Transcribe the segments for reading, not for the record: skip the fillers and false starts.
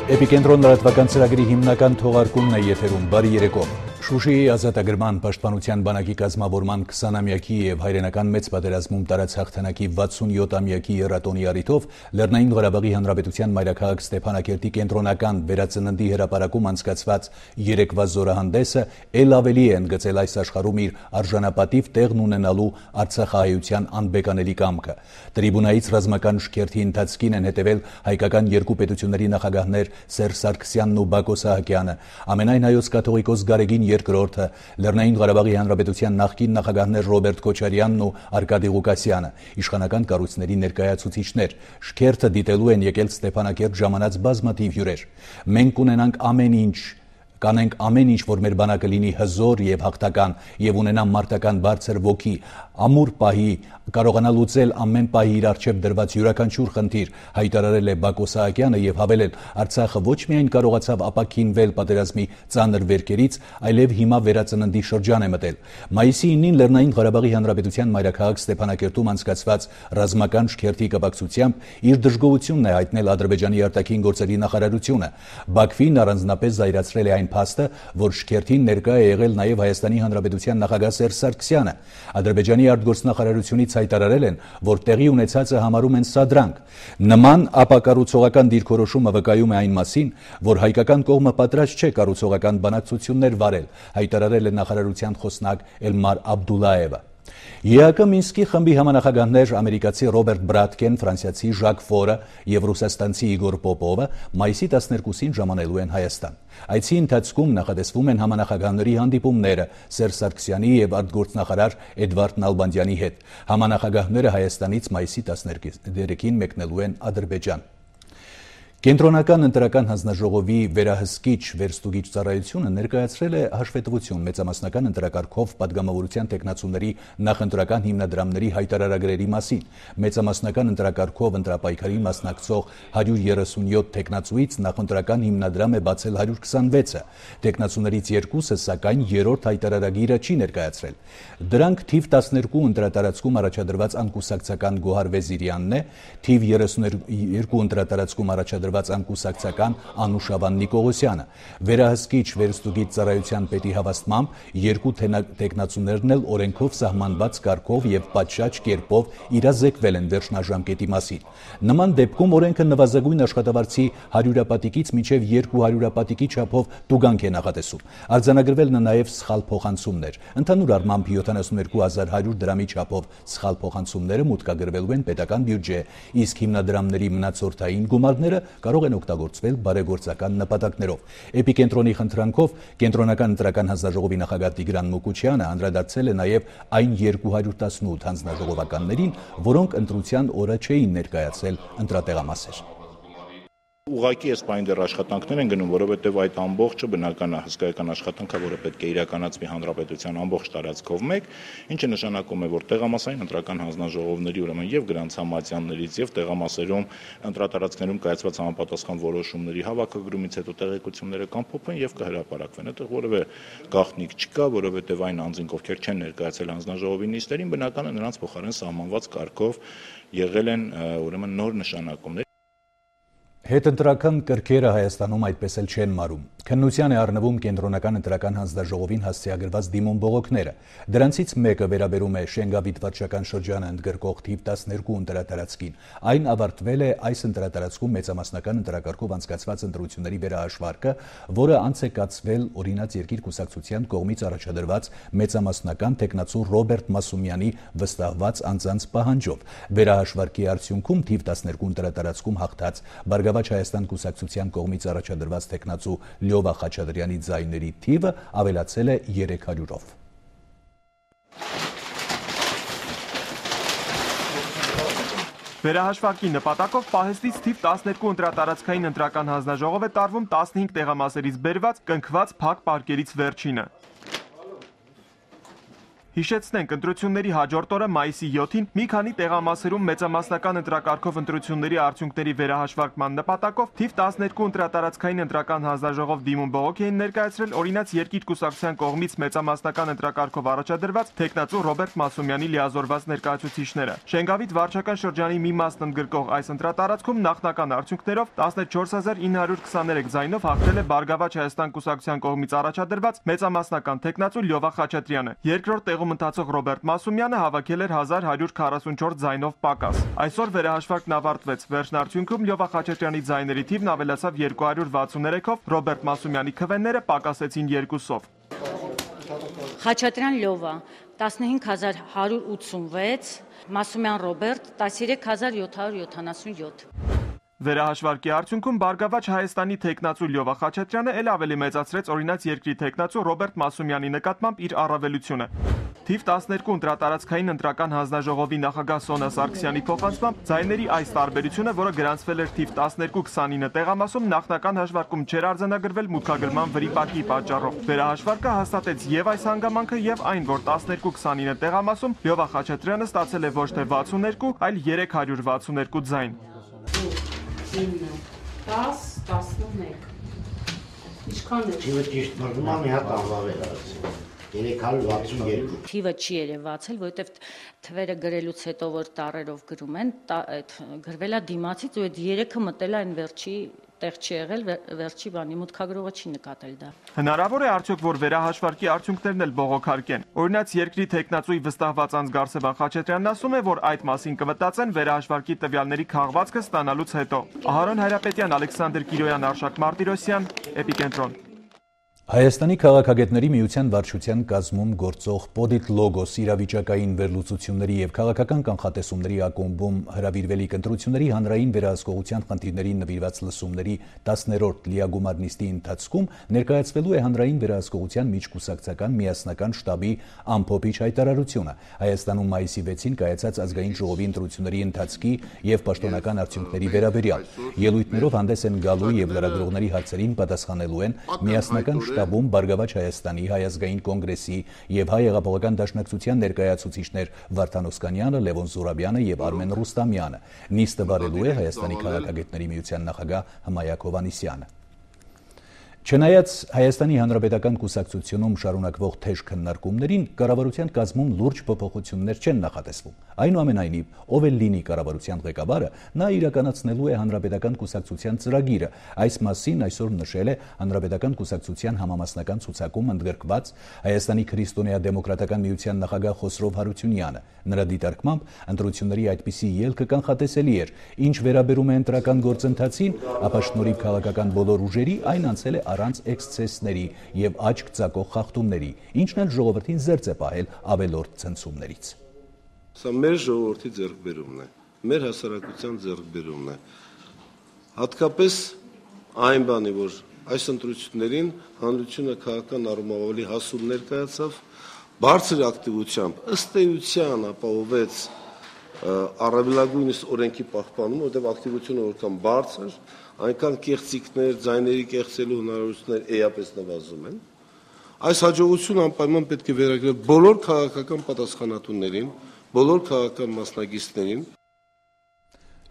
Էպիկենտրոն լրատվական ծրագրի հիմնական թողարկումն է եթերում։ Բարի երեկո։ Շուշիի ազատագրման պաշտպանության բանակի կազմավորման 20-ամյակի եւ հայրենական մեծ պատերազմում տարած հաղթանակի 67-ամյակի եռատոնի առիթով Լեռնային Ղարաբաղի Հանրապետության մայրաքաղաք Ստեփանակերտի կենտրոնական վերածննդի հրապարակում անցկացված երեկվա զորահանդեսը ել ավելի է ընդգծել այս աշխարհում իր արժանապատիվ տեղն ունենալու արցախահայության անբեկանելի կամքը։ Տրիբունայից ռազմական շքերթի ընթացքին են հետևել հայկական երկու պետությունների նախագահներ Սերժ Սարգսյանն ու Բակո Սահակյանը, ամենայն հայոց կաթողիկոս Գարեգին երկրորդը, Լեռնային Ղարաբաղի Հանրապետության նախկին նախագահներ Ռոբերտ Քոչարյանն ու Արկադի Ղուկասյանը, իշխանական կառույցների ներկայացուցիչներ։ Շքերթը դիտելու են եկել Ստեփանակերտ ժամանած բազմաթիվ հյուրեր։ Մենք կանենք ամեն ինչ, որ մեր բանակը լինի հզոր եւ հաղթական եւ ունենա մարտական բարձր ոգի, ամուր պահի, կարողանա լուծել ամեն պահի իր առջև դրված յուրաքանչյուր խնդիր, հայտարարել է Բակո Սահակյանը եւ հավելել, Արցախը ոչ միայն կարողացավ ապաքինվել պատերազմի ծանր վերքերից, այլև հիմա վերածննդի շրջան է մտել։ Մայիսի 9-ին Լեռնային Ղարաբաղի Հանրապետության մայրաքաղաք Ստեփանակերտում անցկացված ռազմական շքերթի կապակցությամբ իր դժգոհությունն է հայտնել Ադրբեջանի արտաքին գործերի նախարարությունը։ Բաքվին առանձնապես զայրացրել է այն փաստը, որ շքերթին ներկա է եղել նաև Հայաստանի Հանրապետության նախագահ Սերժ Սարգսյանը։ Ադրբեջանի արտգործնախարարությունից հայտարարել են, որ տեղի ունեցածը համարում են սադրանք։ Նման ապակառուցողական դիրքորոշումը վկայում է այն մասին, որ հայկական կողմը պատրաստ չէ կառուցողական բանակցություններ վարել, հայտարարել է նախարարության խոսնակ Էլմար Աբդուլլաևը։ ԵԱԿ Մինսկի խմբի համանախագահներ ամերիկացի Ռոբերտ Բրատկեն, ֆրանսիացի Ժակ Ֆորը եւ ռուսաստանցի Իգոր Պոպովը մայիսի 12-ին ժամանելու են Հայաստան։ Այցի ընթացքում նախատեսվում են համանախագահների հանդիպումները Սերժ Սարգսյանի եւ արտգործնախարար Էդվարդ Նալբանդյանի հետ։ Համանախագահները Հայաստանից մայիսի 13-ին մեկնելու են Ադրբեջան։ Կենտրոնական ընտրական հանձնաժողովի վերահսկիչ վերստուգիչ ծառայությունը ներկայացրել է հաշվետվություն մեծամասնական ընտրակարգով պատգամավորության տեխնացուների նախընտրական հիմնադրամների հայտարարագրերի մասին։ Մեծամասնական ընտրակարգով ընտրապայքարին մասնակցող 137 տեխնացուից նախընտրական հիմնադրամ է բացել 126-ը։ Տեխնացուներից երկուսը, սակայն, երրորդ հայտարարագիրը չի ներկայացրել։ Դրանք թիվ 12 ընտրատարածքում առաջադրված անկուսակցական Գոհար Վեզիրյանն է, թիվ 32 ընտրատարածքում առաջադրված անկուսակցական Անուշավան Նիկողոսյանը։ Վերահսկիչ վերստուգիչ ծառայության պետի հավաստմամբ երկու տեխնացուներն էլ օրենքով սահմանված կարգով եւ պատշաճ կերպով իրազեկվել են վերջնաժամկետի մասին։ Նման դեպքում օրենքը նվազագույն աշխատավարձի 100-պատիկից մինչև 200-պատիկի չափով տուգանք է նախատեսում։ Արձանագրվել են նաեւ սխալ փոխանցումներ։ Ընդհանուր առմամբ 72100 դրամի չափով սխալ փոխանցումները մուտքագրվելու են պետական բյուջե, իսկ հիմնադրամների մնացորդային գումարները կարող են օգտագործվել բարեգործական նպատակներով։ Էպիկենտրոնի խնդրանքով Կենտրոնական ընտրական հանձնաժողովի նախագահ Տիգրան Մուկուչյանը անդրադարձել է նաև այն 218 հանձնաժողովականներին, որոնք ընտրության օրը չէին ներկայացել ընտրատեղամասեր։ Ուղղակի այս պահին դեռ աշխատանքներ են գնում, որովհետև այդ ամբողջը բնական հսկայական աշխատանքը, որը պետք է իրականացվի հանրապետության ամբողջ տարածքով մեկ, ինչը նշանակում է, որ տեղամասային ընտրական հանձնաժողովների ուրեմն եւ գրանցամատյաններից եւ տեղամասերում ընտրատարածքներում կայացված համապատասխան որոշումների հավաքագրումից հետո տեղեկությունները կամփոփեն եւ կհրապարակվեն։ Այդտեղ որևէ գաղտնիք չկա, որովհետև այն անձինք, ովքեր չեն ներկայացել հանձնաժողովի նիստերին, բնական է նրանց փոխարեն սահմանված կարգով եղել են ուրեմն նոր նշանակումներ։ Հետընտրական կրքերը Հայաստանում այդպես էլ չեն մարում։ Քննության է առնվում Կենտրոնական ընտրական հանձնաժողովին հասցեագրված դիմում բողոքները։ Դրանցից մեկը վերաբերում է Շենգավիթ վարչական շրջանը ընդգրկող թիվ 12 ընտրատարածքին։ Այն ավարտվել է այս ընտրատարածքում մեծամասնական ընտրակարգով անցկացված ընտրությունների վերահաշվարկը, որը անց է կացվել օրինաց երկիր կուսակցության կողմից առաջադրված մեծամասնական տեխնացու Ռոբերտ Մասումյանի վստահված անձանց պահանջով։ Վերահաշվարկի արդյունքում թիվ 12 ընտրատարածքում հաղթած Բարգավաճ Հայաստան կուսակցության կողմից առաջադրված տեխնացու Լյովա Խաչատրյանի ձայների թիվը ավելացել է 300-ով։ Վերահաշվարկի նպատակով պահեստից թիվ 12 ընտրատարածքային ընտրական հանձնաժողով է տարվում 15 տեղամասերից բերված կնքված փակ պարկերից վերջինը։ Հիշեցնենք, ընտրությունների հաջորդ օրը մայիսի 7-ին մի քանի տեղամասերում մեծամասնական ընտրակարգով ընտրությունների արդյունքների վերահաշվարկման նպատակով թիվ 12 ընտրատարածքային ընտրական հանձնաժողով դիմում բողոք էին ներկայացրել օրինաց Երկիր կուսակցության կողմից մեծամասնական ընտրակարգով առաջադրված թեկնածու Ռոբերտ Մասումյանի լիազորված ներկայացուցիչները։ Շենգավիթ վարչական շրջանի մի մասն ընդգրկող այս ընտրատարածքում նախնական արդյունքներով 14923 ձայնով հաղթել է Բարգավաճ Հայաստան կուսակցության կողմից առաջադրված մեծամասնական թեկնածու Լյովա Խաչատրյանը։ Երկրորդ տեղում ընթացող Ռոբերտ Մասումյանը հավաքել էր 1144 ձայնով պակաս։ Այսօր վերահաշվարկն ավարտվեց։ Վերջնարդյունքում Լյովա Խաչատրյանի ձայների թիվն ավելացավ 263-ով, Ռոբերտ Մասումյանի քվեները պակասեցին 2-ով։ Խաչատրյան Լյովա 15186, Մասումյան Ռոբերտ 13777։ Վերահաշվարկի արդյունքում Բարգավաճ Հայաստանի թեկնածու Լյովա Խաչատրյանը էլ ավելի մեծացրեց օրինաց երկրի թեկնածու Ռոբերտ Մասումյանի նկատմամբ իր առավելությունը։ Թիվ 12 ընտրատարածքային ընտրական հանձնաժողովի նախագահ Սոնա Սարգսյանի փոխանցմամբ ձայների այս տարբերությունը, որը գրանցվել էր թիվ 12-29 տեղամասում, նախնական հաշվարկում չէր արձանագրվել մուտքագրման վրիպակի պատճառով։ Վերահաշվարկը հաստատեց եւ այս հանգամանքը եւ այն, որ 12-29 տեղամասում Լյովա Խաչատրյանը ստացել է ոչ թե 62, այլ 362 ձայն։ 9, 10, 11 Ինչքան է։ Թիվը ճիշտ մրգում մի հատ անվավել արած 362 Թիվը չի երևացել, որովհետև թվերը գրելուց հետո որ տառերով գրում են, այդ գրվել է դիմացից ու այդ 3-ը մտել է այն վերջի տեղ չի եղել, վերջի բանի մուտքագրողը չի նկատել դա։ Հնարավոր է արդյոք, որ վերահաշվարկի արդյունքներն էլ բողոքարկեն։ Օրինաց երկրի թեկնածուի վստահված անձ Գարսեբան Խաչատրյանն ասում է, որ այդ մասին կմտածեն վերահաշվարկի տվյալների քաղվածքը ստանալուց հետո։ Ահարոն Հայրապետյան, Ալեքսանդր Կիրոյան, Արշակ Մարտիրոսյան, Էպիկենտրոն։ Հայաստանի քաղաքագետների միության վարչության կազմում գործող Պոդիտ-Լոգոս իրավիճակային վերլուծությունների եւ քաղաքական կանխատեսումների ակումբում հրավիրվելիք ընտրությունների հանրային վերահսկողության խնդիրներին նվիրված լսումների 10-րդ լիագումար նիստի ընթացքում ներկայացվելու է հանրային վերահսկողության միջկուսակցական միասնական շտաբի ամփոփիչ հայտարարությունը Հայաստանում մայիսի 6-ին կայացած ազգային ժողովի ընտրությունների ընթացքի եւ պաշտոնական արդյունքների վերաբերյալ ելույթներով հանդես են գալու եւ լրագրողների հարցերին պատասխանելու են միասնական շտաբում Բարգավաճ Հայաստանի, Հայ ազգային կոնգրեսի եւ Հայ հեղափոխական դաշնակցության ներկայացուցիչներ Վարդան Օսկանյանը, Լևոն Զուրաբյանը եւ Արմեն Ռուստամյանը։ Նիստը վարելու է Հայաստանի քաղաքագետների միության նախագահ Հմայակ Հովհաննիսյանը։ Չնայած Հայաստանի Հանրապետական կուսակցությունում շարունակվող թեժ քննարկումներին կառավարության կազմում լուրջ փոփոխություններ չեն նախատեսվում։ Այնուամենայնիվ, ով էլ լինի կառավարության ղեկավարը, նա իրականացնելու է Հանրապետական կուսակցության ծրագիրը։ Այս մասին այսօր նշել է Հանրապետական կուսակցության համամասնական ցուցակում ընդգրկված Հայաստանի քրիստոնեա-դեմոկրատական միության նախագահ Խոսրով Հարությունյանը։ Նրա դիտարկմամբ ընտրությունների այդպիսի ելքը կանխատեսելի էր։ Ինչ վերաբերում է ընտրական գործընթացին, ապա շնորհիվ քաղաքական բոլոր ուժերի այն անցել է առանց էքսցեսների եւ աչք ծակող խախտումների, ինչն էլ ժողովրդին զերծ է պահել ավելորդ ցնցումներից։ Սա մեր ժողովրդի ձեռքբերումն է, մեր հասարակության ձեռքբերումն է։ Հատկապես այն բանի, որ այս ընտրություններին հանրությունը քաղաքական առումով ավելի հասուն ներկայացավ, բարձր ակտիվությամբ ըստ էության ապահովեց առավելագույնս օրենքի պահպանումը, որտեղ ակտիվությունը որքան բարձր, այնքան կեղծիքներ, ձայների կեղծելու հնարավորություններ էապես նվազում են։ Այս հաջողությունը անպայման պետք է վերագրել բոլոր քաղաքական պատասխանատուներին, բոլոր քաղաքական մասնագետներին։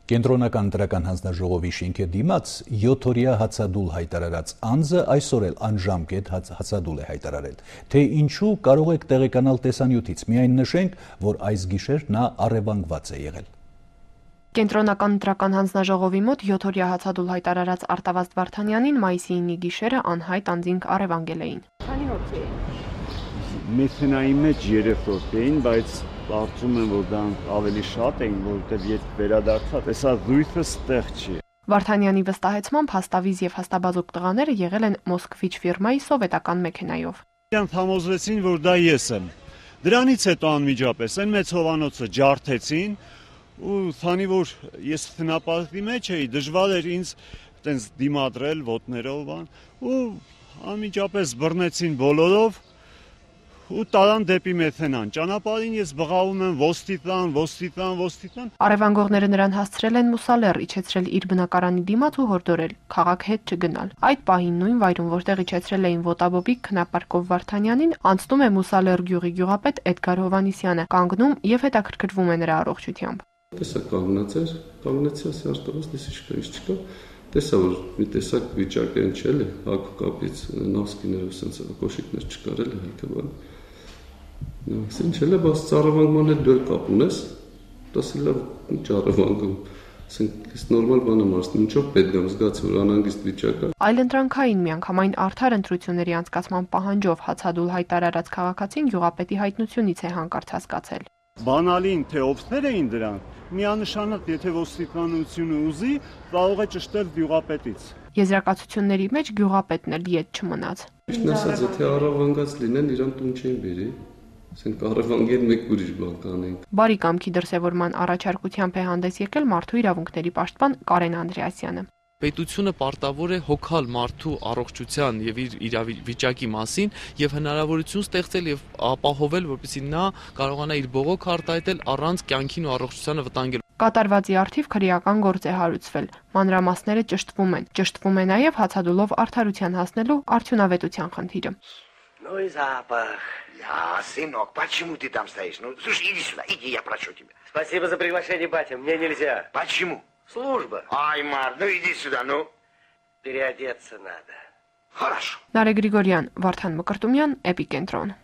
Կենտրոնական ընտրական հանձնաժողովի շինքի դիմաց 7-օրյա հացադուլ հայտարարած անձը այսօր էլ անժամկետ հացադուլ է հայտարարել։ Թե ինչու կարող եք տեղեկանալ տեսանյութից, միայն նշենք, որ այս գիշեր նա առևանգված է եղել։ Կենտրոնական ընտրական հանձնաժողովի մոտ 7-օրյա հացադուլ հայտարարած Արտավազդ Վարդանյանին մայիսի 9-ի գիշերը անհայտ անձինք առևանգել էին։ Քանի րոպե է։ Մեքենայի մեջ 3 րոպե էին, բայց կարծում եմ, որ դրանք ավելի շատ էին, որովհետև երբ վերադարձա, տեսա զույգը ստեղ չի։ Վարդանյանի վստահեցմամբ հաստավիզ եւ հաստաբազուկ տղաները եղել են Մոսկվիչ ֆիրմայի սովետական մեքենայով։ Նրանք համոզվեցին, որ դա ես եմ։ Դրանից հետո անմիջապես այն մեծ հովանոցը ջարդեցին, ու քանի որ ես քնապատի մեջ էի, դժվար էր ինձ տենց դիմադրել ոտներով, ու անմիջապես բռնեցին բոլորով ու տարան դեպի մեթենան։ Ճանապարհին ես բղավում եմ ոստիկան։ Արևանգողները նրան հասցրել են մուսալեռ իջեցրել իր բնակարանի դիմաց ու հորդորել քաղաք հետ չգնալ։ Այդ պահին նույն վայրում, որտեղ իջեցրել էին ոտաբոբիկ քնապարկով Վարդանյանին, անցնում է մուսալեռ գյուղի գյուղապետ Էդգար Հովհաննիսյանը, կանգնում եւ հետաքրքրվում է նրա առողջությամբ։ Տեսա կանգնեցի արտավաս դեսի չկա։ Տեսա որ մի տեսակ վիճակեն չէ՞, հակու կապից նոսկիներով sense կոշիկներ չկար էլ հայկը բան։ Ինչ էլ է, բայց ծառավանգման հետ դու կապ ունես, դասել է ծառավանգում։ Ասենք նորմալ բան եմ ասում, ինչով պետք է զգացի որ անհանգիստ վիճակ է։ Այլընտրանքային միանգամայն արդար ընտրությունների անցկացման պահանջով հացադուլ հայտարարած քաղաքացին գյուղապետի հայտնությունից է հանկարծ հասկացել։ Բանալին թե ովքեր էին դրանք, միանշանակ եթե ոստիկանությունը ուզի, կարող է ճշտել գյուղապետից։ Եզրակացությունների մեջ գյուղապետն էլ ետ չմնաց։ Ճիշտն ասած, եթե առավանգած լինեն, իրան տուն չեն բերի։ Ասենք առավանգեն մեկ ուրիշ բան կանենք։ Բարի կամքի դրսևորման առաջարկությամբ է հանդես եկել մարդու իրավունքների պաշտպան Կարեն Անդրեասյանը։ Պետությունը պարտավոր է հոգալ մարդու առողջության եւ իր իրավիճակի մասին եւ հնարավորություն ստեղծել եւ ապահովել, որպեսզի նա կարողանա իր բողոք արտահայտել առանց կյանքին ու առողջությանը վտանգելու։ Կատարվածի առթիվ քրեական գործ է հարուցվել։ Մանրամասները ճշտվում են։ Ճշտվում է նաեւ հացադուլով արդարության հասնելու արդյունավետության խնդիրը։ Ну и запах. Я, сынок, почему ты там стоишь? Ну, слушай, иди сюда, иди, я прошу тебя. Спасибо за приглашение, батя, мне нельзя. Почему? Служба. Ай, Мар, ну иди сюда, ну. Переодеться надо. Хорошо. Նարեկ Գրիգորյան, Վարդան Մկրտումյան, Էպիկենտրոն։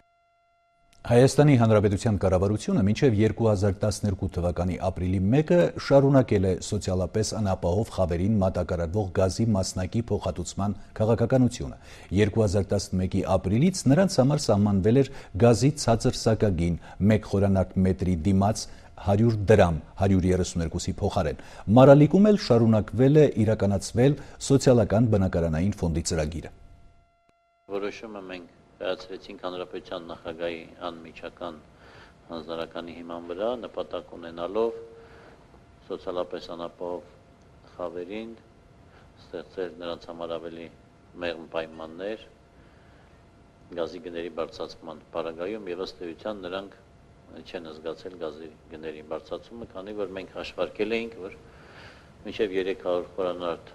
Հայաստանի Հանրապետության կառավարությունը մինչև 2012 թվականի ապրիլի 1-ը շարունակել է սոցիալապես անապահով խավերին մատակարարվող գազի մասնակի փոխհատուցման քաղաքականությունը։ 2011-ի ապրիլից նրանց համար սահմանվել էր գազի ցածր սակագին 1 խորանարդ մետրի դիմաց 100 դրամ 132-ի փոխարեն։ Մարալիկում էլ շարունակվել է իրականացվել սոցիալական բնակարանային ֆոնդի ծրագիրը։ Որոշումը մենք կայացրեցինք հանրապետության նախագահի անմիջական հանձնարարականի հիման վրա, նպատակ ունենալով սոցիալապես անապահով խավերին ստեղծել նրանց համար ավելի մեղմ պայմաններ գազի գների բարձրացման պարագայում եւ ըստ էության նրանք չեն զգացել գազի գների բարձրացումը, քանի որ մենք հաշվարկել էինք, որ մինչև 300 խորանարդ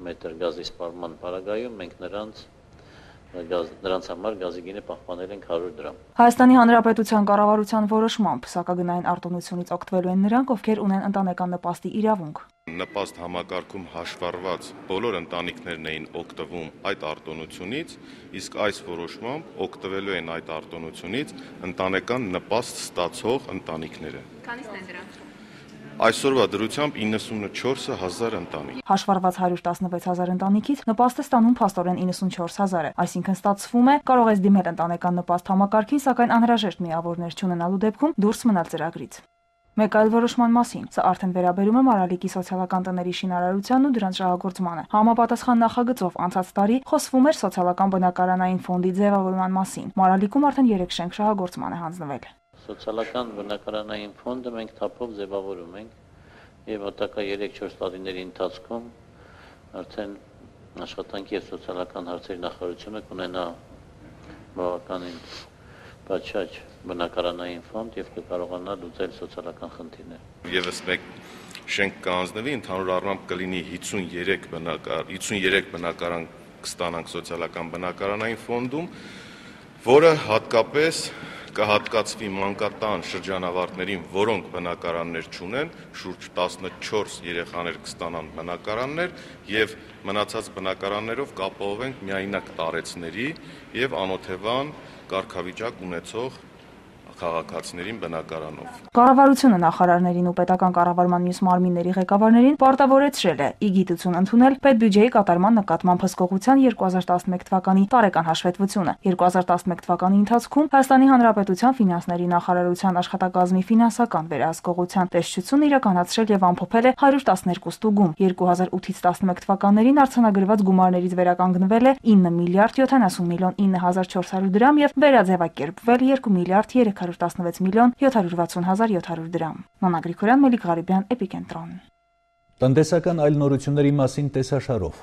մետր գազի սպառման պարագայում մենք նրանց համար գազի գինը պահպանել ենք 100 դրամ։ Հայաստանի Հանրապետության կառավարության որոշմամբ սակագնային արտոնությունից օգտվելու են նրանք, ովքեր ունեն ընտանեկան նպաստի իրավունք։ Նպաստ համակարգում հաշվառված բոլոր ընտանիքներն էին օգտվում այդ արտոնությունից, իսկ այս որոշմամբ օգտվելու են այդ արտոնությունից ընտանեկան նպաստ ստացող ընտանիքները։ Քանիսն են դրանք։ Այսօրվա դրությամբ 94,000 ընտանիք։ Հաշվառված 116,000 ընտանիքից նպաստ է ստանում փաստորեն 94,000-ը, այսինքն ստացվում է կարող ես դիմել ընտանեկան նպաստ համակարգին, սակայն անհրաժեշտ միավորներ չունենալու դեպքում դուրս մնալ ծրագրից։ Մեկ այլ որոշման մասին, սա արդեն վերաբերում է Մարալիկի սոցիալական տների շինարարությանն ու դրանց շահագործմանը։ Համապատասխան նախագծով անցած տարի խոսվում էր սոցիալական բնակարանային ֆոնդի ձևավորման մասին։ Մարալիկում արդեն 3 շենք շահագործման է հանձնվել։ Սոցիալական բնակարանային ֆոնդը մենք թափով ձևավորում ենք եւ հատակա 3-4 տարիների ընթացքում արդեն աշխատանքի եւ սոցիալական հարցերի նախարարությունը կունենա բավականին պատշաճ բնակարանային ֆոնդ եւ կկարողանա լուծել սոցիալական խնդիրներ։ Եվս մեկ շենք կանձնվի, ընդհանուր առմամբ կլինի 53 բնակարան կստանանք սոցիալական բնակարանային ֆոնդում, որը հատկապես կհատկացվի մանկատան շրջանավարտներին, որոնք բնակարաններ չունեն, շուրջ 14 երեխաներ կստանան բնակարաններ եւ մնացած բնակարաններով կապահովենք միայնակ տարեցների եւ անօթևան կարգավիճակ ունեցող քաղաքացիներին բնակարանով։ Կառավարությունը նախարարներին ու պետական կառավարման մյուս մարմինների ղեկավարներին պարտավորեցրել է ի գիտություն ընդունել պետբյուջեի կատարման նկատմամբ հսկողության 2011 թվականի տարեկան հաշվետվությունը։ 2011 թվականի ընթացքում Հայաստանի Հանրապետության ֆինանսների նախարարության աշխատակազմի ֆինանսական վերահսկողության տեսչությունը իրականացրել եւ ամփոփել է 112 ստուգում։ 2008-ից 11 թվականներին արձանագրված գումարներից վերականգնվել է 9 միլիարդ 70 միլիոն 9400 դրամ եւ վերաձևակերպվել 2 միլիարդ 316 միլիոն 760,700 դրամ։ Նանա Գրիգորյան, Մելիք Ղարիբյան, Էպիկենտրոն։ Տնտեսական այլ նորությունների մասին տեսաշարով։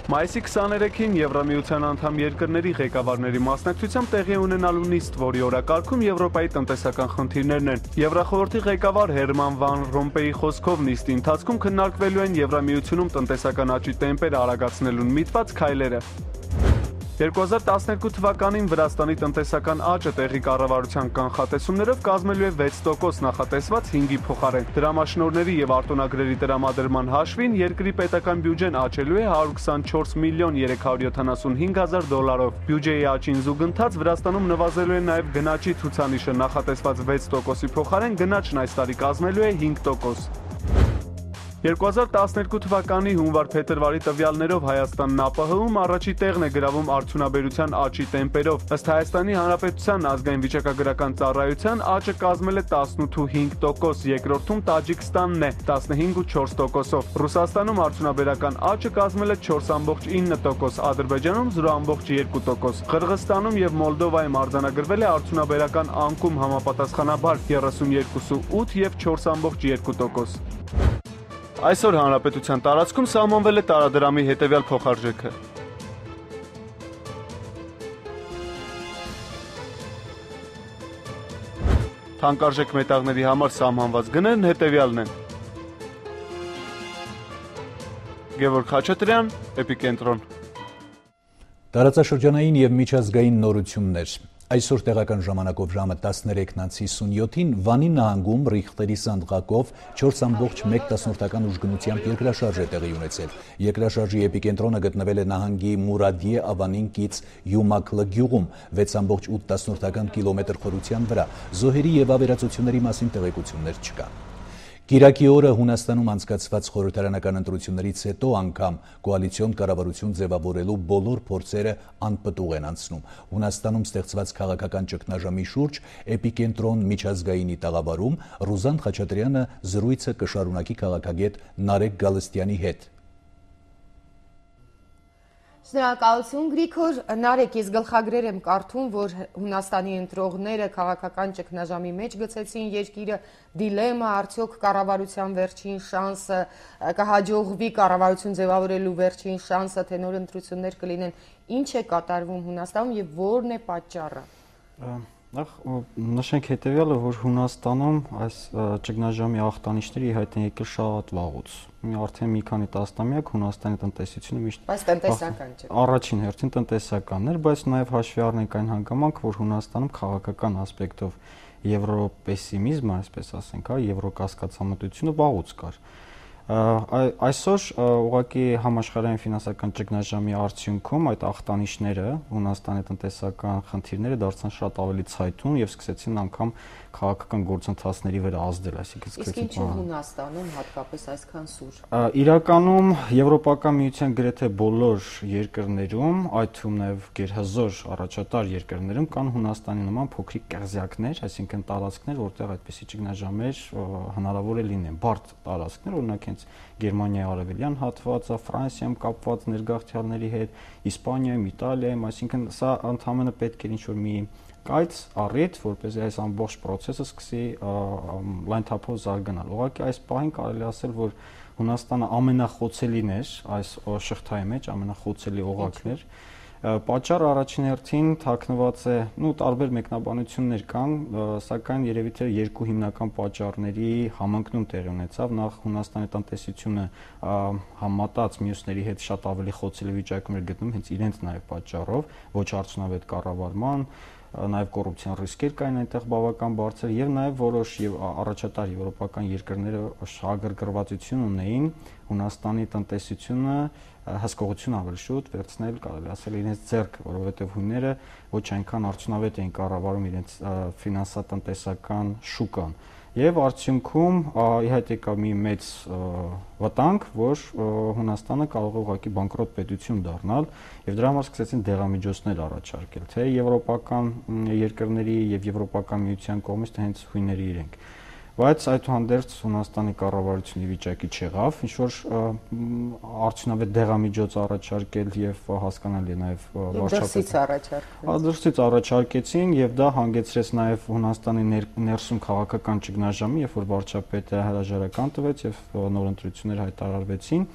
Մայիսի 23-ին Եվրամիության անդամ երկրների ղեկավարների մասնակցությամբ տեղի ունենալու նիստ, որի օրակարգում Եվրոպայի տնտեսական խնդիրներն են։ Եվրախորհրդի ղեկավար Հերման վան Ռոմպեյի խոսքով նիստի ընթացքում քննարկվելու են Եվրամիությունում տնտեսական աճի տեմպերը արագացնելուն միտված քայլերը։ 2012 թվականին Վրաստանի տնտեսական աճը տեղի կառավարության կանխատեսումներով կազմելու է 6% նախատեսված 5-ի փոխարեն։ Դրամաշնորհների եւ արտոնագրերի տրամադրման հաշվին երկրի պետական բյուջեն աճելու է 124 միլիոն 375 հազար դոլարով։ Բյուջեի աճին զուգընթաց Վրաստանում նվազելու է նաեւ գնաճի ցուցանիշը, նախատեսված 6%-ի փոխարեն գնաճն այս տարի կազմելու է 5%։ 2012 թվականի հունվար-փետրվարի տվյալներով Հայաստանն ԱՊՀ-ում առաջի տեղն է գրավում արդյունաբերության աճի տեմպերով։ Ըստ Հայաստանի Հանրապետության ազգային վիճակագրական ծառայության աճը կազմել է 18.5%, երկրորդում Տաջիկստանն է 15.4%-ով։ Ռուսաստանում արդյունաբերական աճը կազմել է 4.9%, Ադրբեջանում 0.2%։ Ղրղստանում եւ Մոլդովայում արձանագրվել է արդյունաբերական անկում համապատասխանաբար 32.8 եւ 4.2%։ Այսօր հանրապետության տարածքում սահմանվել է տարադրամի հետևյալ փոխարժեքը։ Թանկարժեք մետաղների համար սահմանված գներն հետևյալն են։ Գևորգ Խաչատրյան, Էպիկենտրոն։ Տարածաշրջանային եւ միջազգային նորություններ։ Այսօր տեղական ժամանակով ժամը 13:57-ին Վանի նահանգում Ռիխտերի սանդղակով 4.1 ուժգնությամբ երկրաշարժ է տեղի ունեցել։ Երկրաշարժի էպիկենտրոնը գտնվել է նահանգի Մուրադիե ավանին կից Յումակլը գյուղում 6.8 կիլոմետր խորության վրա։ Զոհերի եւ ավերածությունների մասին տեղեկություններ չկան։ Կիրակի օրը Հունաստանում անցկացված խորհրդարանական ընտրություններից հետո անգամ կոալիցիոն կառավարություն ձևավորելու բոլոր փորձերը անպտուղ են անցնում։ Հունաստանում ստեղծված քաղաքական ճգնաժամի շուրջ էպիկենտրոն միջազգայինի տաղավարում Ռուզան Խաչատրյանը զրույցը կշարունակի քաղաքագետ Նարեկ Գալստյանի հետ։ Շնորհակալություն Գրիգոր, Նարեկ, ես գլխագրեր եմ կարդում, որ Հունաստանի ընտրողները քաղաքական ճգնաժամի մեջ գցեցին երկիրը, դիլեմա, արդյոք կառավարության վերջին շանսը կհաջողվի, կառավարություն ձևավորելու վերջին շանսը, թե նոր ընտրություններ կլինեն, ինչ է կատարվում Հունաստանում եւ որն է պատճառը։ Նախ նշենք հետևյալը, որ Հունաստանում այս ճգնաժամի ախտանիշները իհայտ են եկել շատ վաղուց։ Արդեն մի քանի տասնամյակ Հունաստանի տնտեսությունը միշտ տնտեսական չէ։ Առաջին հերթին տնտեսականն էր, բայց նաև հաշվի առնենք այն հանգամանք, որ Հունաստանում քաղաքական ասպեկտով եվրոպեսիմիզմը, այսպես ասենք, եվրոկասկածամտությունը վաղուց կար։ Այսօր ուղղակի համաշխարհային ֆինանսական ճգնաժամի արդյունքում այդ ախտանիշները, Հունաստանի տնտեսական խնդիրները դարձան շատ ավելի ցայտուն եւ սկսեցին անգամ քաղաքական գործընթացների վրա ազդել, այսինքն Իսկ ինչու Հունաստանում հատկապես այսքան սուր։ Իրականում Եվրոպական միության գրեթե բոլոր երկրներում, այդ թվում նաեւ գերհզոր առաջատար երկրներում կան Հունաստանի նման փոքրիկ կղզյակներ, այսինքն տարածքներ, որտեղ այդպիսի ճգնաժամեր հնարավոր է լինեն, բարդ տարածքներ, օրինակ Գերմանիայի արևելյան հատվածը, Ֆրանսիայում կապված ներգաղթյալների հետ, Իսպանիայում, Իտալիայում, այսինքն սա ընդհանրապես պետք է ինչ-որ մի կայծ առիթ, որպեսզի այս ամբողջ process-ը սկսի լայն թափով զարգանալ։ Ուղղակի այս պահին կարելի ասել, որ Հունաստանը ամենախոցելին էր այս շղթայի մեջ, ամենախոցելի օղակն էր։ Պատճառը առաջին հերթին թաքնված է, տարբեր մեկնաբանություններ կան, սակայն երևի թե երկու հիմնական պատճառների համընկնում տեղի ունեցավ։ Նախ Հունաստանի տնտեսությունը համատած մյուսների հետ շատ ավելի խոցելի վիճակում էր գտնում հենց իրենց նաև պատճառով, ոչ արդյունավետ կառավարման, նաև կոռուպցիոն ռիսկեր կային այնտեղ բավական բարձր եւ նաև որոշ եւ առաջատար եվրոպական երկրները շահագրգռվածություն ունեին Հունաստանի տնտեսությունը հսկողություն ավելի շուտ վերցնել, կարելի ասել իրենց ձեռք, որովհետեւ հույները ոչ այնքան արդյունավետ էին կառավարում իրենց ֆինանսատնտեսական շուկան։ Եվ արդյունքում իհայտ եկավ մի մեծ վտանգ, որ Հունաստանը կարող է ուղղակի բանկրոտ պետություն դառնալ, եւ դրա համար սկսեցին դեղամիջոցներ առաջարկել, թե եվրոպական երկրների եւ եվրոպական միության կողմից, թե հենց հույների իրենք։ Բայց այդուհանդերձ Հունաստանի կառավարությունը վիճակի չեղավ, ինչ որ արդյունավետ դեղամիջոց առաջարկել եւ հասկանալի նաեւ դրսից առաջարկեցին եւ դա հանգեցրեց նաեւ Հունաստանի ներսում քաղաքական ճգնաժամի, երբ որ վարչապետը հրաժարական տվեց եւ նոր ընտրություններ հայտարարվեցին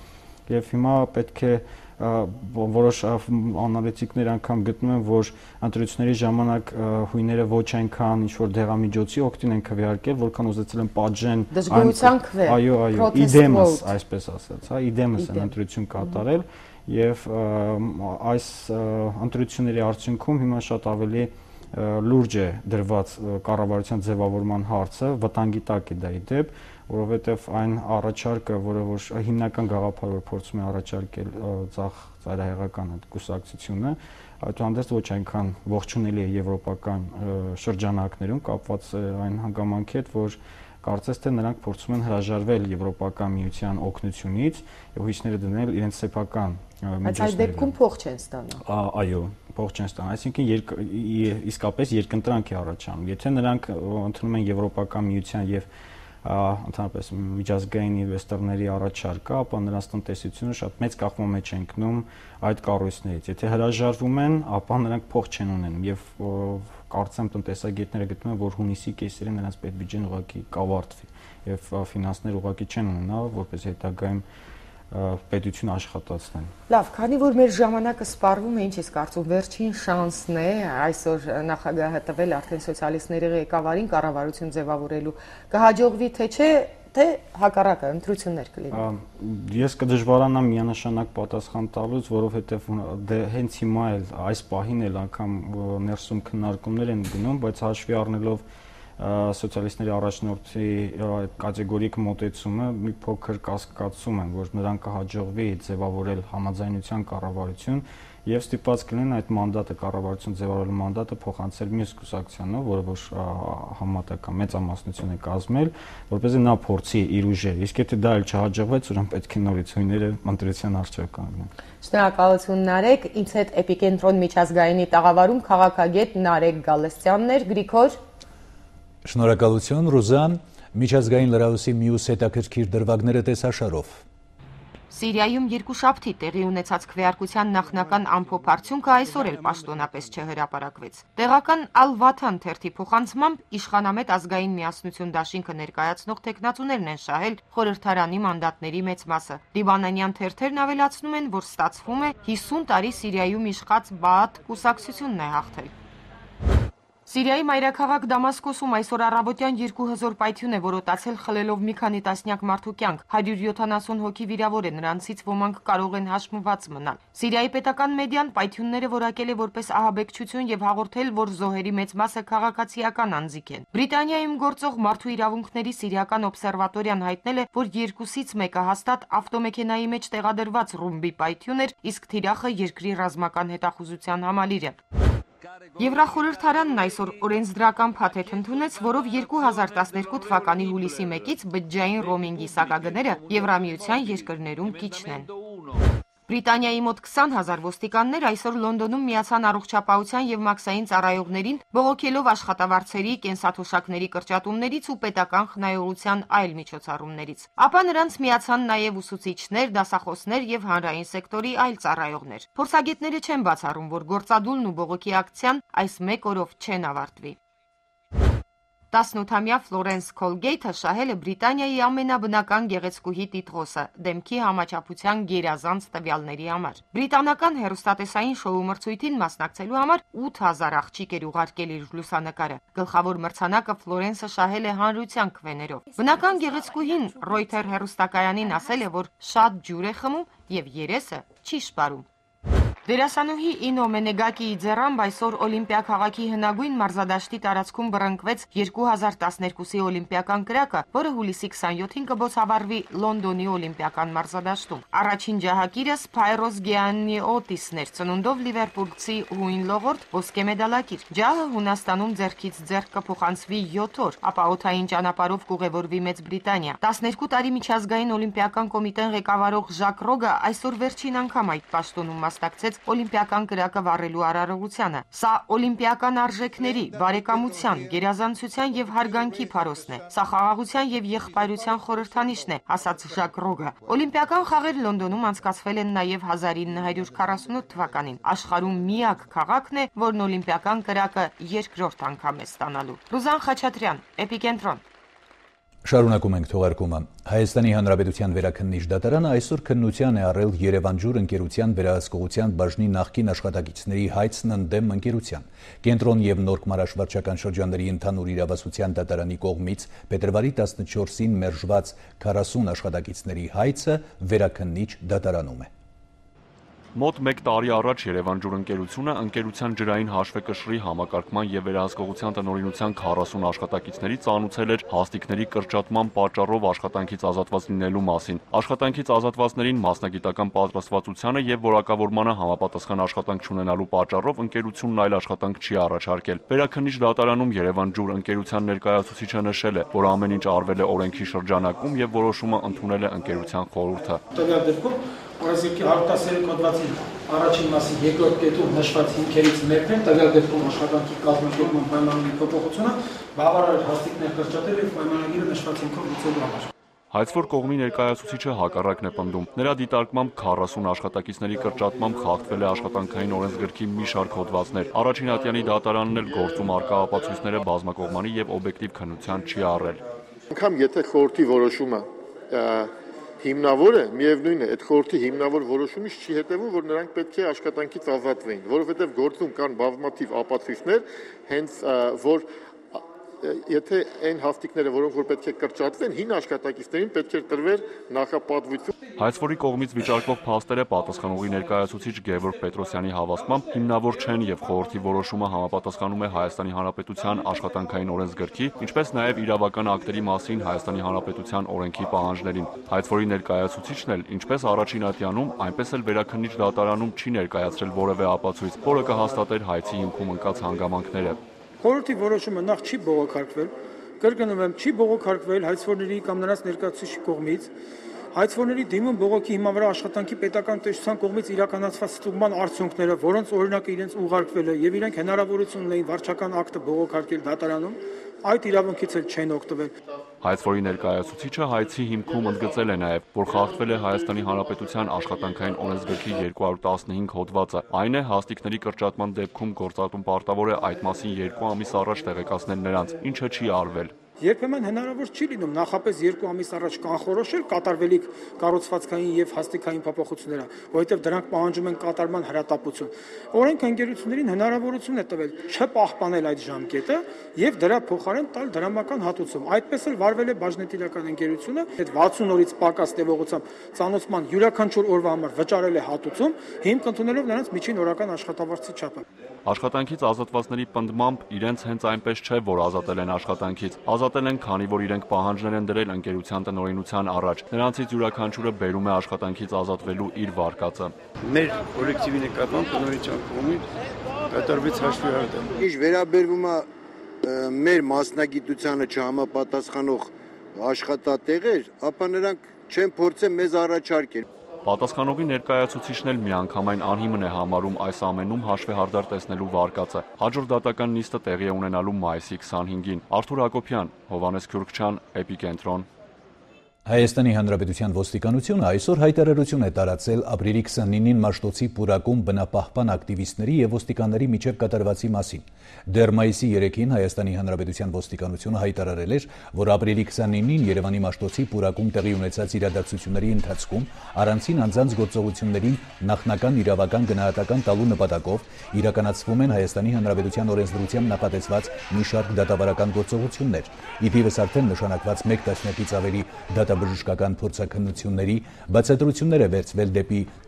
եւ հիմա պետք է որոշ անալիտիկներ անգամ գտնում են, որ ընտրությունների ժամանակ հույները ոչ այնքան ինչ-որ դեղամիջոցի օգտին են քվեարկել, որքան ուզեցել են պատժեն դժգոհության քվե, այո, իդեմս, այսպես ասած, իդեմս են ընտրություն կատարել եւ այս ընտրությունների արդյունքում հիմա շատ ավելի լուրջ է դրված կառավարության ձևավորման հարցը, վտանգի տակ է դա ի դեպ, որովհետև այն առաջարկը, որը որ հիմնական գաղափարով փորձում է առաջարկել ծայրահեղական կուսակցությունը, այդուհանդերձ ոչ այնքան ողջունելի է եվրոպական շրջանակներում կապված այն հանգամանքի հետ, որ կարծես թե նրանք փորձում են հրաժարվել Եվրոպական միության օգնությունից եւ հույսները դնել իրենց սեփական միջոցներում։ Բայց այդ դեպքում փող չեն ստանա։ Այո, փող չեն ստանա, այսինքն իսկապես երկընտրանք է առաջանում։ Եթե նրանք ընդունում են Եվրոպական միության եւ ընդհանրապես միջազգային ինվեստորների առաջարկը, ապա նրանց տնտեսությունը շատ մեծ կախման մեջ է ընկնում այդ կառույցներից։ Եթե հրաժարվում են, ապա նրանք փող չեն ունենում եւ կարծեմ տնտեսագետները գտնում են, որ հունիսի կեսերին նրանց պետբյուջեն ուղղակի կավարտվի եւ ֆինանսներ ուղղակի չեն ունենա, որպես հետագայում պետություն աշխատացնեն։ Լավ, քանի որ մեր ժամանակը սպառվում է, ինչ ես կարծում, վերջին շանսն է այսօր նախագահը տվել արդեն սոցիալիստների ղեկավարին կառավարություն ձևավորելու, կհաջողվի թե չէ, թե հակառակը ընտրություններ կլինեն։ Ես կդժվարանամ միանշանակ պատասխան տալուց, որովհետև հենց հիմա էլ այս պահին էլ անգամ ներսում քննարկումներ են գնում, բայց հաշվի առնելով սոցիալիստների առաջնորդի կատեգորիկ մոտեցումը մի փոքր կասկածում են, որ նրանք կհաջողվի ձևավորել համաձայնության կառավարություն եւ ստիպված կլինեն այդ մանդատը կառավարություն ձևավորելու մանդատը փոխանցել մյուս կուսակցությանով, որը որ համատական մեծամասնություն է կազմել, որպեսզի նա փորձի իր ուժերը։ Իսկ եթե դա էլ չհաջողվեց, ուրեմն պետք է նորից հույները ընտրության առջև կանգնեն։ Շնորհակալություն Նարեկ, ինձ հետ Էպիկենտրոն միջազգայինի տաղավարում քաղաքագետ Նարեկ Գալստյանն էր, Գրիգոր Շնորհակալություն Ռուզան, միջազգային լրահոսի մյուս հետաքրքիր դրվագները տեսաշարով։ Սիրիայում երկուշաբթի տեղի ունեցած քվեարկության նախնական ամփոփ արդյունքը այսօր էլ պաշտոնապես չհրապարակվեց։ Տեղական Ալ-Վաթան թերթի փոխանցմամբ իշխանամետ ազգային միասնություն դաշինքը ներկայացնող տեխնացուներն են շահել խորհրդարանի մանդատների մեծ մասը։ Լիբանանյան թերթերն ավելացնում են, որ ստացվում է 50 տարի Սիրիայում իշխած Բաաթ կուսակցությունն է հաղթել։ Սիրիայի մայրաքաղաք Դամասկոսում այսօր առավոտյան 2 հզոր պայթյուն է որոտացել, խլելով մի քանի տասնյակ մարդու կյանք, 170 հոգի վիրավոր է, նրանցից ոմանք կարող են հաշմված մնալ։ Սիրիայի պետական մեդիան պայթյունները որակել է որպես ահաբեկչություն եւ հաղորդել, որ զոհերի մեծ մասը քաղաքացիական անձիկ են։ Բրիտանիայում գործող մարդու իրավունքների սիրիական օբսերվատորիան հայտնել է, որ 2-ից 1-ը հաստատ ավտոմեքենայի մեջ տեղադրված ռումբի պայթյուն էր, իսկ թիրախը երկրի ռազմական հետախուզության համալիր է։ Եվրախորհրդարանն այսօր օրենսդրական փաթեթ ընդունեց, որով 2012 թվականի հուլիսի 1-ից բջջային ռոմինգի սակագները Եվրամիության երկրներում կիջնեն։ Բրիտանիայի մոտ 20,000 ոստիկաններ այսօր Լոնդոնում միացան առողջապահության եւ մաքսային ծառայողներին, բողոքելով աշխատավարձերի, կենսաթոշակների կրճատումներից ու պետական խնայողության այլ միջոցառումներից։ Ապա նրանց միացան նաեւ ուսուցիչներ, դասախոսներ եւ հանրային սեկտորի այլ ծառայողներ։ Փորձագետները չեն բացառում, որ գործադուլն ու բողոքի ակցիան այս մեկ օրով չեն ավարտվի։ 18-ամյա Ֆլորենս Քոլգեյթը շահել է Բրիտանիայի ամենաբնական գեղեցկուհի տիտղոսը դեմքի համաչափության գերազանց տվյալների համար։ Բրիտանական հեռուստատեսային շոու մրցույթին մասնակցելու համար 8000 աղջիկ էր ուղարկել իր լուսանկարը։ Գլխավոր մրցանակը Ֆլորենսը շահել է հանրության քվեներով։ Բնական գեղեցկուհին Reuters հեռուստակայանին ասել է, որ շատ ջուր է խմում եւ երեսը չի շպարում։ Դերասանուհի Ինո Մենեգակիի ձեռամբ այսօր Օլիմպիա քաղաքի հնագույն մարզադաշտի տարածքում բռնկվեց 2012-ի օլիմպիական կրակը, որը հուլիսի 27-ին կբոցավառվի Լոնդոնի օլիմպիական մարզադաշտում։ Առաջին ջահակիրը Սփայրոս Գեանիոտիսն էր, ծնունդով լիվերպուլցի Հուին Լողորդ, ոսկե մեդալակիր։ Ջահը Հունաստանում ձեռքից ձեռք կփոխանցվի 7 օր, ապա օդային ճանապարհով կուղևորվի Մեծ Բրիտանիա։ 12 տարի միջազգային օլիմպիական կոմիտեն ղեկավարող Ժակ Ռոգը այսօր վերջին անգամ այդ պաշտոնում մասնակցեց օլիմպիական կրակը վառելու արարողությանը։ Սա օլիմպիական արժեքների, բարեկամության, գերազանցության եւ հարգանքի փարոսն է։ Սա խաղաղության եւ եղբայրության խորհրդանիշն է, ասաց Ժակ Ռոգը։ Օլիմպիական խաղեր Լոնդոնում անցկացվել են նաեւ 1948 թվականին։ Աշխարհում միակ քաղաքն է, որն օլիմպիական կրակը երկրորդ անգամ է ստանալու։ Ռուզան Խաչատրյան, Էպիկենտրոն։ Շարունակում ենք թողարկումը։ Հայաստանի Հանրապետության վերաքննիչ դատարանը այսօր քննության է առել Երևանջուր ընկերության վերահսկողության բաժնի նախկին աշխատակիցների հայցն ընդդեմ ընկերության։ Կենտրոն եւ Նորք վարչական շրջանների ընդհանուր իրավասության դատարանի կողմից փետրվարի 14-ին մերժված 40 աշխատակիցների հայցը վերաքննիչ դատարանում է։ Մոտ 1 տարի առաջ Երևանջուր ընկերության ջրային հաշվեկշռի համակարգման եւ վերահսկողության տնօրինության 40 աշխատակիցների ծանուցել էր հաստիկների կրճատման պատճառով աշխատանքից ազատված լինելու մասին։ Աշխատանքից ազատվածներին մասնագիտական պատրաստվածությանը եւ որակավորմանը համապատասխան աշխատանք չունենալու պատճառով ընկերությունն այլ աշխատանք չի առաջարկել։ Վերաքննիչ դատարանում Երևանջուր ընկերության ներկայացուցիչը նշել է, որ ամեն ինչ արվել է օրենքի շրջանակում եւ որոշումը ընդունել է ընկերության խորհուրդը։ Օրենսգիրքի 113 հոդվածի առաջին մասի երկրորդ կետում նշված հիմքերից մեկն է տվյալ դեպքում աշխատանքի կազմակերպման պայմանների փոփոխությունը բավարար հաստիկներ կրճատել եւ պայմանագիրը նշված հիմքով լուծելու համար։ Հայցվոր կողմի ներկայացուցիչը հակառակն է պնդում։ Նրա դիտարկմամբ 40 աշխատակիցների կրճատմամբ խախտվել է աշխատանքային օրենսգրքի մի շարք հոդվածներ։ Առաջին ատյանի դատարանն էլ գործում առկա ապացույցները բազմակողմանի եւ օբյեկտիվ քննության չի առել։ Անգամ եթե խորհրդի որոշումը հիմնավոր է, միևնույն է, այդ խորհրդի հիմնավոր որոշումից չի հետևում, որ նրանք պետք է աշխատանքից ազատվեին, որովհետև գործում կան բազմաթիվ ապացույցներ, հենց որ եթե այն հաստիկները, որոնք որ պետք է կրճատվեն, հին աշխատակիցներին պետք է տրվեր նախապատվություն։ Հայցվորի կողմից վիճարկվող փաստերը պատասխանողի ներկայացուցիչ Գևորգ Պետրոսյանի հավաստմամբ հիմնավոր չեն եւ խորհրդի որոշումը համապատասխանում է Հայաստանի Հանրապետության աշխատանքային օրենսգրքի, ինչպես նաեւ իրավական ակտերի մասին Հայաստանի Հանրապետության օրենքի պահանջներին։ Հայցվորի ներկայացուցիչն էլ, ինչպես առաջին ատյանում, այնպես էլ վերաքննիչ դատարանում չի ներկայացրել որևէ ապացույց, որը կհաստատեր հայցի հիմքում ընկած հանգամանքները։ Խորհրդի որոշումը նախ չի բողոքարկվել, կրկնում եմ, չի բողոքարկվել հայցվորների կամ նրանց ներկայացուցիչի կողմից, հայցվորների դիմում բողոքի հիման վրա աշխատանքի պետական տեսչության կողմից իրականացված ստուգման արդյունքները, որոնց օրինակը իրենց ուղարկվել է եւ իրենք հնարավորություն ունեին վարչական ակտը բողոքարկել դատարանում, այդ իրավունքից էլ չեն օգտվել։ Հայցվորի ներկայացուցիչը հայցի հիմքում ընդգծել է նաև, որ խախտվել է Հայաստանի Հանրապետության աշխատանքային օրենսգրքի 215 հոդվածը։ Այն է, հաստիկների կրճատման դեպքում գործատում պարտավոր է այդ մասին 2 ամիս առաջ տեղեկացնել նրանց, ինչը չի արվել։ Երբեմն հնարավոր չի լինում նախապես 2 ամիս առաջ կանխորոշել կատարվելիք կառուցվածքային եւ հաստիկային փոփոխությունները, որովհետեւ դրանք պահանջում են կատարման հրատապություն։ Օրենքը ընկերություններին հնարավորություն է տվել չպահպանել այդ ժամկետը եւ դրա փոխարեն տալ դրամական հատուցում։ Այդպես էլ վարվել է բաժնետիրական ընկերությունը, այդ 60 օրից պակաս տևողությամբ ծանոթման յուրաքանչյուր օրվա համար վճարել է հատուցում, հիմք ընդունելով նրանց միջին օրական աշխատավարձի չափը։ Աշխատանքից ազատվածների պնդմամբ իրենց հենց այնպես չէ, որ ազատել են աշխատանքից։ Ազատել են, քանի որ իրենք պահանջներ են դրել ընկերության տնօրինության առաջ։ Նրանցից յուրաքանչյուրը բերում է աշխատանքից ազատվելու իր վարկածը։ Մեր կոլեկտիվի նկատմամբ տնօրինության կողմից կատարվեց հաշվի առդեմ։ Ինչ վերաբերվում է մեր մասնագիտությանը չհամապատասխանող աշխատատեղեր, ապա նրանք չեն փորձել մեզ առաջարկել։ Պատասխանողի ներկայացուցիչն էլ միանգամայն անհիմն է համարում այս ամենում հաշվեհարդար տեսնելու վարկածը։ Հաջորդ դատական նիստը տեղի է ունենալու մայիսի 25-ին։ Արթուր Հակոբյան, Հովհաննես Քյուրքչյան, Էպիկենտրոն։ Հայաստանի Հանրապետության ոստիկանությունը այսօր հայտարարություն է տարածել ապրիլի 29-ին Մաշտոցի պուրակում բնապահպան ակտիվիստների եւ ոստիկանների միջև կատարվածի մասին։ Դեռ մայիսի 3-ին Հայաստանի Հանրապետության ոստիկանությունը հայտարարել էր, որ ապրիլի 29-ին Երևանի Մաշտոցի պուրակում տեղի ունեցած իրադարձությունների ընթացքում առանցին անձանց գործողություններին նախնական իրավական գնահատական տալու նպատակով իրականացվում են Հայաստանի Հանրապետության օրենսդրությամբ նախատեսված մի շարք դատավարական գործողություններ։ Իդիվս արդեն նշանակված 1 տասնյակից ավելի բժշկական փորձաքննությունների բացատրություններ է վերցվել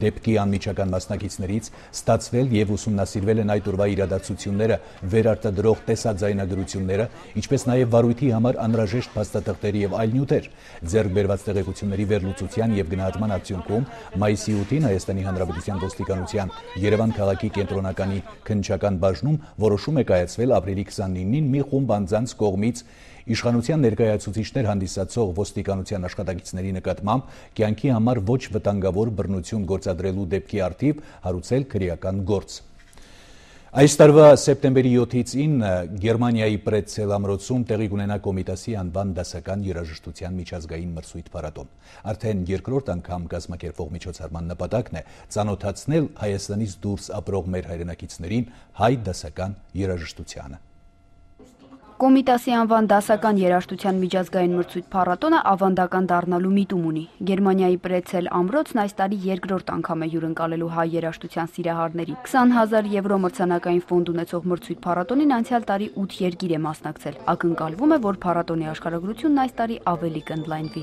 դեպքի անմիջական մասնակիցներից, ստացվել եւ ուսումնասիրվել են այդ օրվա իրադարձությունները վերարտադրող տեսաձայնագրությունները, ինչպես նաեւ վարույթի համար անհրաժեշտ փաստաթղթերի եւ այլ նյութեր։ Ձեռք բերված տեղեկությունների վերլուծության եւ գնահատման արդյունքում մայիսի 8-ին Հայաստանի Հանրապետության ոստիկանության Երևան քաղաքի կենտրոնականի քննչական բաժնում որոշում է կայացվել ապրիլի 29-ին մի խումբ անձանց կողմից իշխանության ներկայացուցիչներ հանդիսացող ոստիկանության աշխատակիցների նկատմամբ կյանքի համար ոչ վտանգավոր բռնություն գործադրելու դեպքի առթիվ հարուցել քրեական գործ։ Այս տարվա սեպտեմբերի 7-ից 9 Գերմանիայի Պրեցել ամրոցում տեղի կունենա Կոմիտասի անվան դասական երաժշտության միջազգային մրցույթ փառատոն։ Արդեն երկրորդ անգամ կազմակերպվող միջոցառման նպատակն է ծանոթացնել Հայաստանից դուրս ապրող մեր հայրենակիցներին հայ դասական երաժշտությանը։ Կոմիտասի անվան դասական երաժշտության միջազգային մրցույթ փառատոնը ավանդական դառնալու միտում ունի։ Գերմանիայի Պրեցել ամրոցն այս տարի երկրորդ անգամ է հյուրընկալելու հայ երաժշտության սիրահարներին։ 20,000 եվրո մրցանակային ֆոնդ ունեցող մրցույթ փառատոնին անցյալ տարի 8 երկիր է մասնակցել։ Ակնկալվում է, որ փառատոնի աշխարհագրությունն այս տարի ավելի կընդլայնվի։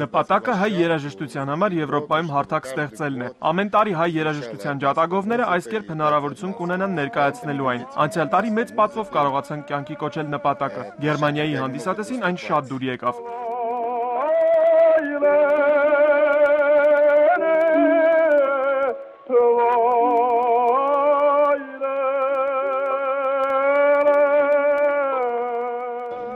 Նպատակը հայ երաժշտության համար Եվրոպայում հարթակ ստեղծելն է։ Ամեն տարի հայ երաժշտության ջատագովները այս կերպ հնարավորություն կունենան ներկայացնելու այն։ Անցյալ տարի մեծ պատվով կարողացան կյանքի կոչել նպատակը։ Գերմանիայի հանդիսատեսին այն շատ դուր եկավ։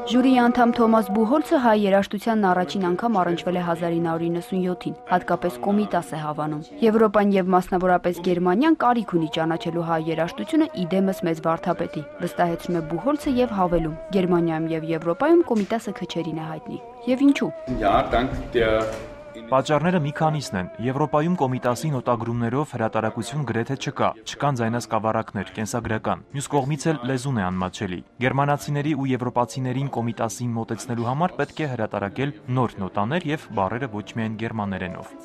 Ժյուրիի անդամ Թոմաս Բուհոլցը հայ երաժշտությանն առաջին անգամ առնչվել է 1997-ին, հատկապես Կոմիտաս է հավանում։ Եվրոպան եւ մասնավորապես Գերմանիան կարիք ունի ճանաչելու հայ երաժշտությունը իդեմս մեծ վարդապետի, վստահեցնում է Բուհոլցը եւ հավելում. Գերմանիայում եւ Եվրոպայում Կոմիտասը քչերին է հայտնի։ Եվ ինչու։ Պատճառները մի քանիսն են։ Եվրոպայում Կոմիտասի նոտագրումներով հրատարակություն գրեթե չկա, չկան ձայնասկավառակներ, կենսագրական։ Մյուս կողմից էլ լեզուն է անմատչելի։ Գերմանացիների ու եվրոպացիներին Կոմիտասին մոտեցնելու համար պետք է հրատարակել նոր նոտաներ եւ բառերը ոչ միայն գերմաներենով։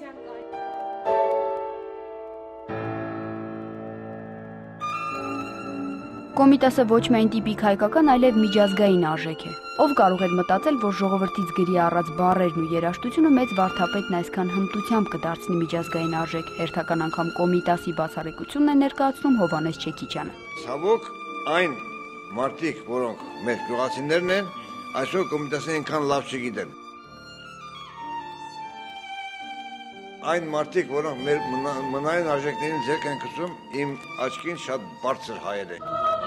Կոմիտասը ոչ միայն տիպիկ հայկական, այլև միջազգային արժեք է։ Ով կարող էր մտածել, որ ժողովրդից գրի առած բառերն ու երաժշտությունը մեծ վարդապետն այսքան հմտությամբ կդարձնի միջազգային արժեք։ Հերթական անգամ Կոմիտասի բացառեկությունն է ներկայացնում Հովհաննես Չեքիչյանը։ Ցավոք, այն մարդիկ, որոնք մեր գյուղացիներն են, այսօր Կոմիտասին այնքան լավ չգիտեն։ Այն մարդիկ, որոնք մեր մնայուն արժեքներին ձեռք են գցում, իմ աչքին շատ բարձր հայեր են։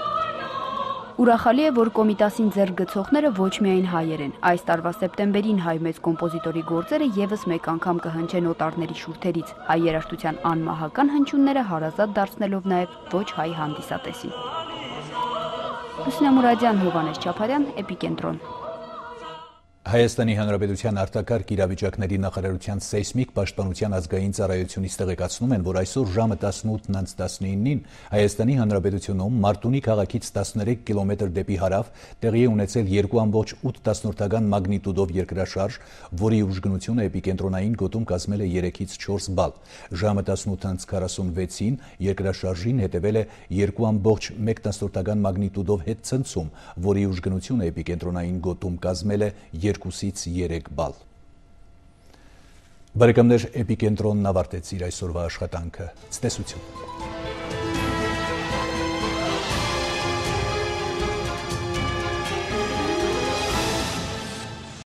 Ուրախալի է, որ Կոմիտասին ձեռք գցողները ոչ միայն հայեր են։ Այս տարվա սեպտեմբերին հայ մեծ կոմպոզիտորի գործերը եւս մեկ անգամ կհնչեն օտարների շուրթերից, հայ երաժշտության անմահական հնչյունները հարազատ դարձնելով նաեւ ոչ հայ հանդիսատեսին։ Լուսինե Մուրադյան, Հովհաննես Չապարյան, Էպիկենտրոն։ Հայաստանի Հանրապետության արտակարգ իրավիճակների նախարարության սեյսմիկ պաշտպանության ազգային ծառայությունից տեղեկացնում են, որ այսօր ժամը 18:19-ին Հայաստանի Հանրապետությունում Մարտունի քաղաքից 13 կիլոմետր դեպի հարավ տեղի է ունեցել 2.8 մագնիտուդով երկրաշարժ, որի ուժգնությունը էպիկենտրոնային գոտում կազմել է 3-ից 4 բալ։ Ժամը 18:46-ին երկրաշարժին հետևել է 2.1 մագնիտուդով հետ ցնցում, որի ուժգնությունը էպիկենտրոնային գոտում կազմել է 2-ից 3 բալ։ Բարեկամներ, Էպիկենտրոնն ավարտեց իր այսօրվա աշխատանքը։ Ցտեսություն։